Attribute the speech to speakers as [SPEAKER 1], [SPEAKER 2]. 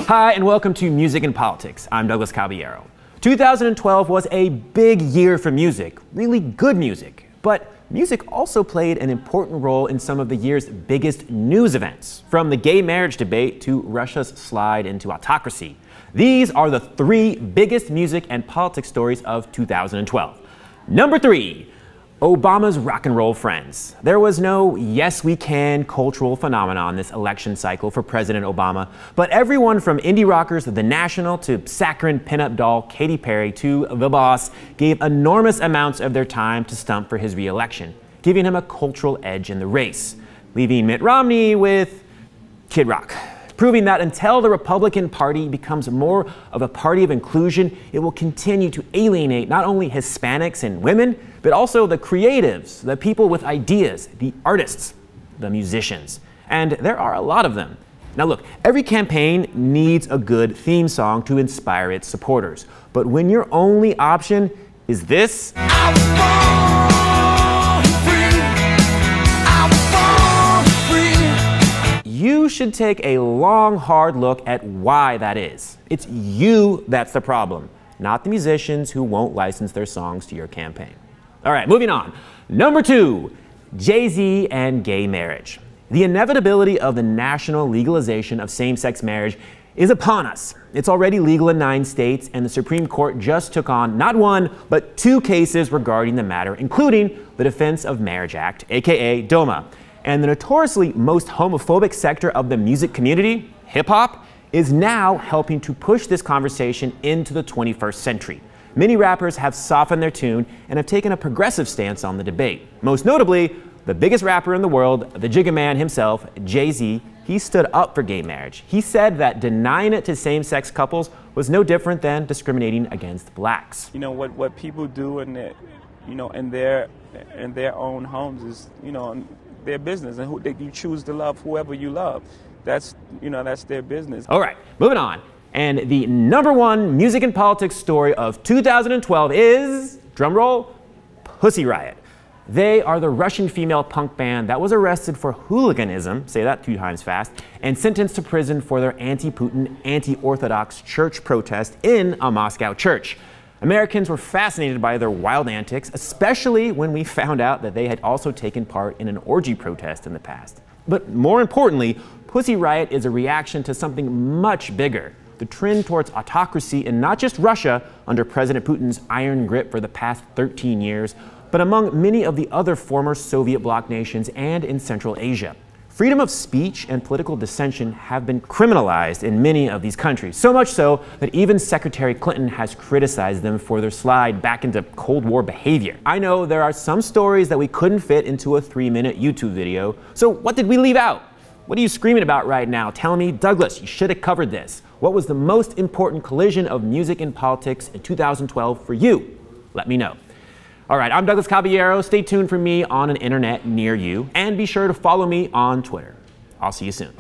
[SPEAKER 1] Hi, and welcome to Music and Politics. I'm Douglas Caballero. 2012 was a big year for music, really good music. But music also played an important role in some of the year's biggest news events, from the gay marriage debate to Russia's slide into autocracy. These are the three biggest music and politics stories of 2012. Number 3. Obama's rock and roll friends. There was no yes we can cultural phenomenon this election cycle for President Obama, but everyone from indie rockers The National to saccharine pinup doll Katy Perry to The Boss gave enormous amounts of their time to stump for his re-election, giving him a cultural edge in the race, leaving Mitt Romney with Kid Rock, proving that until the Republican Party becomes more of a party of inclusion, it will continue to alienate not only Hispanics and women, but also the creatives, the people with ideas, the artists, the musicians. And there are a lot of them. Now look, every campaign needs a good theme song to inspire its supporters. But when your only option is this, you should take a long, hard look at why that is. It's you that's the problem, not the musicians who won't license their songs to your campaign. All right, moving on. Number 2, Jay-Z and gay marriage. The inevitability of the national legalization of same-sex marriage is upon us. It's already legal in 9 states, and the Supreme Court just took on not 1, but 2 cases regarding the matter, including the Defense of Marriage Act, aka DOMA. And the notoriously most homophobic sector of the music community, hip-hop, is now helping to push this conversation into the 21st century. Many rappers have softened their tune and have taken a progressive stance on the debate. Most notably, the biggest rapper in the world, the Jigga Man himself, Jay-Z, he stood up for gay marriage. He said that denying it to same-sex couples was no different than discriminating against blacks.
[SPEAKER 2] You know, what people do in their own homes is, their business, and you choose to love whoever you love. That's their business.
[SPEAKER 1] All right, moving on. And the number 1 music and politics story of 2012 is, drumroll, Pussy Riot. They are the Russian female punk band that was arrested for hooliganism, say that 2 times fast, and sentenced to prison for their anti-Putin, anti-Orthodox church protest in a Moscow church. Americans were fascinated by their wild antics, especially when we found out that they had also taken part in an orgy protest in the past. But more importantly, Pussy Riot is a reaction to something much bigger: the trend towards autocracy in not just Russia under President Putin's iron grip for the past 13 years, but among many of the other former Soviet bloc nations and in Central Asia. Freedom of speech and political dissension have been criminalized in many of these countries, so much so that even Secretary Clinton has criticized them for their slide back into Cold War behavior. I know there are some stories that we couldn't fit into a 3-minute YouTube video, so what did we leave out? What are you screaming about right now? Tell me, Douglas, you should have covered this. What was the most important collision of music and politics in 2012 for you? Let me know. All right, I'm Douglas Caballero. Stay tuned for me on an internet near you, and be sure to follow me on Twitter. I'll see you soon.